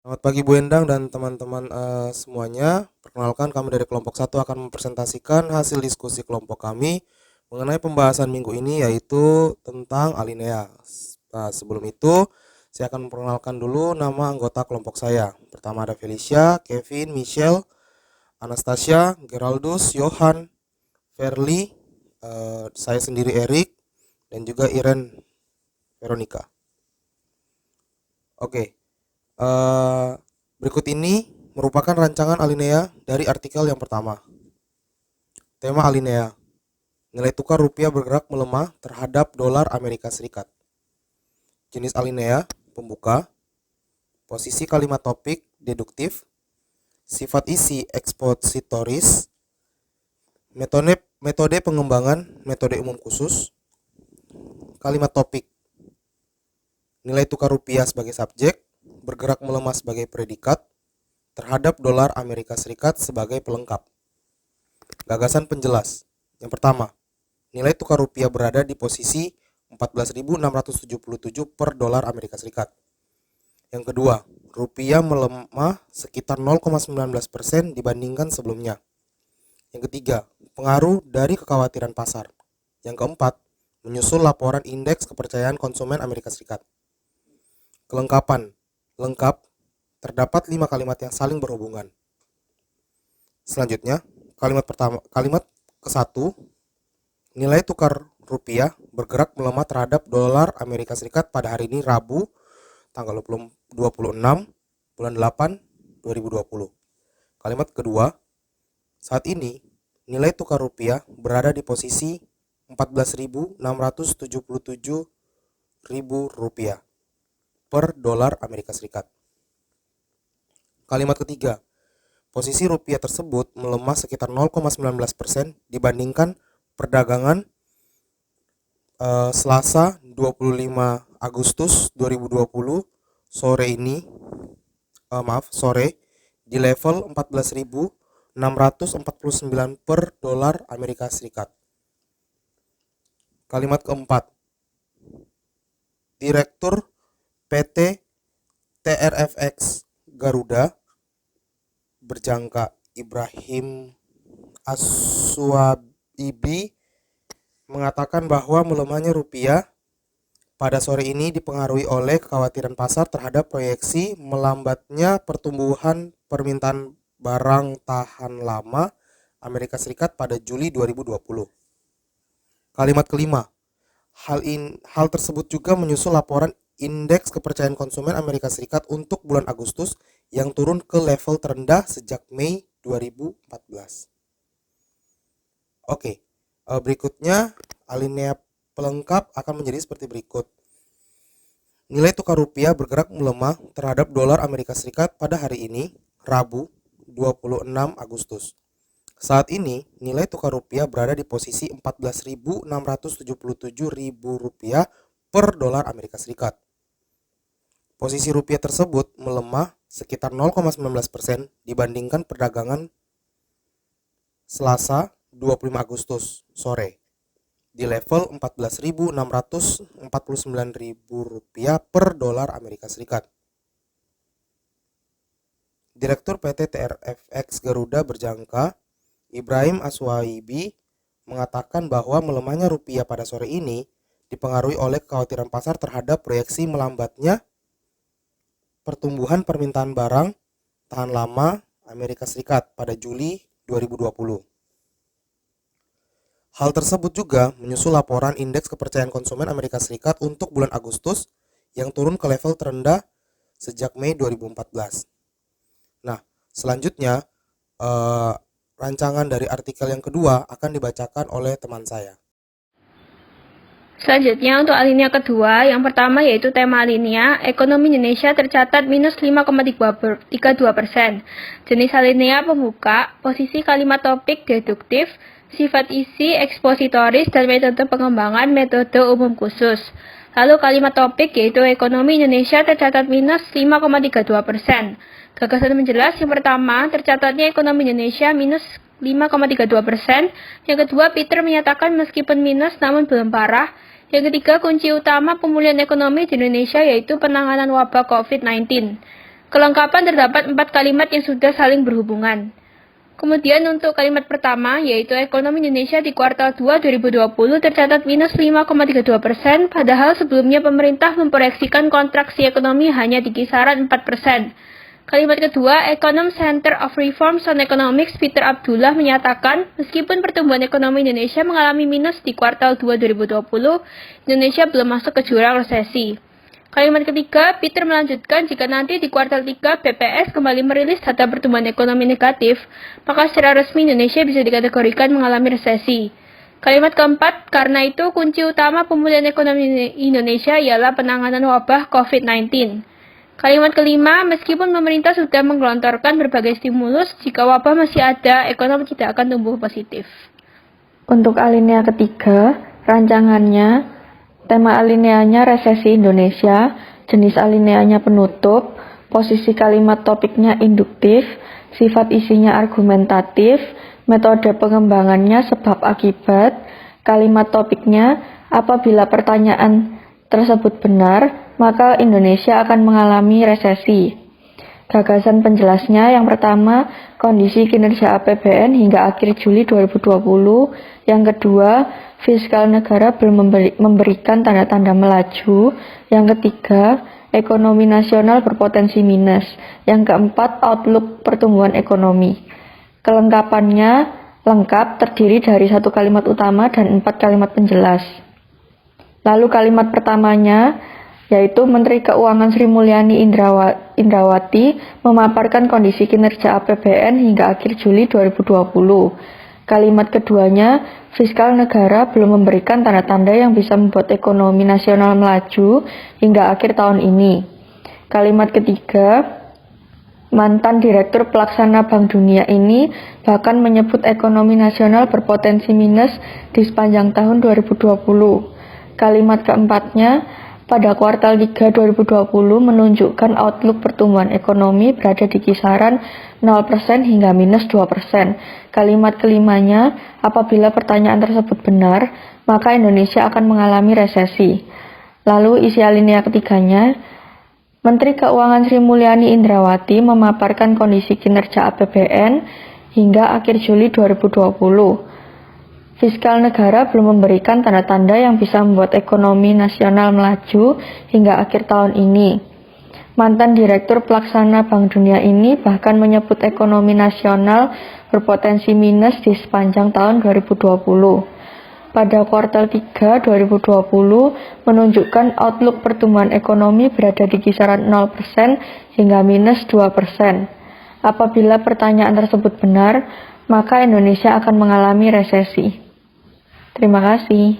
Selamat pagi Bu Endang dan teman-teman semuanya. Perkenalkan kami dari kelompok satu akan mempresentasikan hasil diskusi kelompok kami mengenai pembahasan minggu ini yaitu tentang alinea. Sebelum itu saya akan memperkenalkan dulu nama anggota kelompok saya. Pertama ada Felicia, Kevin, Michelle, Anastasia, Geraldus, Johan, Verly, saya sendiri Erik, dan juga Iren Veronica. Oke. Eh, Berikut ini merupakan rancangan alinea dari artikel yang pertama. Tema alinea, nilai tukar rupiah bergerak melemah terhadap dolar Amerika Serikat. Jenis alinea, pembuka, posisi kalimat topik, deduktif, sifat isi, ekspositoris, metode pengembangan, metode umum khusus, kalimat topik, nilai tukar rupiah sebagai subjek, bergerak melemah sebagai predikat, terhadap dolar Amerika Serikat sebagai pelengkap. Gagasan penjelas. Yang pertama, nilai tukar rupiah berada di posisi 14.677 per dolar Amerika Serikat. Yang kedua, rupiah melemah sekitar 0,19% dibandingkan sebelumnya. Yang ketiga, pengaruh dari kekhawatiran pasar. Yang keempat, menyusul laporan indeks kepercayaan konsumen Amerika Serikat. Kelengkapan. Lengkap, terdapat 5 kalimat yang saling berhubungan. Selanjutnya, kalimat ke-1, nilai tukar rupiah bergerak melemah terhadap dolar Amerika Serikat pada hari ini Rabu tanggal 26 bulan 8 2020. Kalimat kedua, saat ini nilai tukar rupiah berada di posisi 14.677 ribu rupiah per dolar Amerika Serikat. Kalimat ketiga, posisi rupiah tersebut melemah sekitar 0,19% dibandingkan perdagangan Selasa 25 Agustus 2020 sore di level 14.649 per dolar Amerika Serikat. Kalimat keempat, Direktur PT TRFX Garuda berjangka Ibrahim Aswabibi mengatakan bahwa melemahnya rupiah pada sore ini dipengaruhi oleh kekhawatiran pasar terhadap proyeksi melambatnya pertumbuhan permintaan barang tahan lama Amerika Serikat pada Juli 2020. Kalimat kelima, hal tersebut juga menyusul laporan indeks kepercayaan konsumen Amerika Serikat untuk bulan Agustus yang turun ke level terendah sejak Mei 2014. Oke, berikutnya alinea pelengkap akan menjadi seperti berikut. Nilai tukar rupiah bergerak melemah terhadap dolar Amerika Serikat pada hari ini, Rabu 26 Agustus. Saat ini, nilai tukar rupiah berada di posisi 14.677 ribu rupiah per dolar Amerika Serikat. Posisi rupiah tersebut melemah sekitar 0,19% dibandingkan perdagangan Selasa 25 Agustus sore di level 14.649 ribu rupiah per dolar Amerika Serikat. Direktur PT TRFX Garuda berjangka Ibrahim Aswaibi mengatakan bahwa melemahnya rupiah pada sore ini dipengaruhi oleh kekhawatiran pasar terhadap proyeksi melambatnya pertumbuhan permintaan barang tahan lama Amerika Serikat pada Juli 2020. Hal tersebut juga menyusul laporan indeks kepercayaan konsumen Amerika Serikat untuk bulan Agustus yang turun ke level terendah sejak Mei 2014. Nah, selanjutnya rancangan dari artikel yang kedua akan dibacakan oleh teman saya. Selanjutnya untuk alinea kedua, yang pertama yaitu tema alinea, ekonomi Indonesia tercatat minus 5,32%. Jenis alinea pembuka, posisi kalimat topik deduktif, sifat isi ekspositoris, dan metode pengembangan metode umum khusus. Lalu kalimat topik yaitu ekonomi Indonesia tercatat minus 5,32%. Gagasan menjelas yang pertama, tercatatnya ekonomi Indonesia minus 5,32%. Yang kedua, Peter menyatakan meskipun minus namun belum parah. Yang ketiga, kunci utama pemulihan ekonomi di Indonesia yaitu penanganan wabah COVID-19. Kelengkapan terdapat 4 kalimat yang sudah saling berhubungan. Kemudian untuk kalimat pertama, yaitu ekonomi Indonesia di kuartal 2 2020 tercatat minus 5,32%, padahal sebelumnya pemerintah memproyeksikan kontraksi ekonomi hanya di kisaran 4%. Kalimat kedua, Ekonom Center of Reforms on Economics Peter Abdullah menyatakan, meskipun pertumbuhan ekonomi Indonesia mengalami minus di kuartal 2 2020, Indonesia belum masuk ke jurang resesi. Kalimat ketiga, Peter melanjutkan jika nanti di kuartal 3 BPS kembali merilis data pertumbuhan ekonomi negatif, maka secara resmi Indonesia bisa dikategorikan mengalami resesi. Kalimat keempat, karena itu kunci utama pemulihan ekonomi Indonesia ialah penanganan wabah COVID-19. Kalimat kelima, meskipun pemerintah sudah menggelontorkan berbagai stimulus, jika wabah masih ada, ekonomi tidak akan tumbuh positif. Untuk alinea ketiga, rancangannya, tema alineanya resesi Indonesia, jenis alineanya penutup, posisi kalimat topiknya induktif, sifat isinya argumentatif, metode pengembangannya sebab akibat, kalimat topiknya apabila pertanyaan tersebut benar, maka Indonesia akan mengalami resesi. Gagasan penjelasnya yang pertama, kondisi kinerja APBN hingga akhir Juli 2020. Yang kedua, fiskal negara belum memberikan tanda-tanda melaju. Yang ketiga, ekonomi nasional berpotensi minus. Yang keempat, outlook pertumbuhan ekonomi. Kelengkapannya lengkap, terdiri dari 1 kalimat utama dan 4 kalimat penjelas. Lalu kalimat pertamanya, yaitu Menteri Keuangan Sri Mulyani Indrawati memaparkan kondisi kinerja APBN hingga akhir Juli 2020. Kalimat keduanya, fiskal negara belum memberikan tanda-tanda yang bisa membuat ekonomi nasional melaju hingga akhir tahun ini. Kalimat ketiga, mantan Direktur Pelaksana Bank Dunia ini bahkan menyebut ekonomi nasional berpotensi minus di sepanjang tahun 2020. Kalimat keempatnya, pada kuartal 3 2020 menunjukkan outlook pertumbuhan ekonomi berada di kisaran 0% hingga minus 2%. Kalimat kelimanya, apabila pertanyaan tersebut benar, maka Indonesia akan mengalami resesi. Lalu isi alinea ketiganya, Menteri Keuangan Sri Mulyani Indrawati memaparkan kondisi kinerja APBN hingga akhir Juli 2020. Fiskal negara belum memberikan tanda-tanda yang bisa membuat ekonomi nasional melaju hingga akhir tahun ini. Mantan Direktur Pelaksana Bank Dunia ini bahkan menyebut ekonomi nasional berpotensi minus di sepanjang tahun 2020. Pada kuartal 3 2020 menunjukkan outlook pertumbuhan ekonomi berada di kisaran 0% hingga minus 2%. Apabila pertanyaan tersebut benar, maka Indonesia akan mengalami resesi. Terima kasih.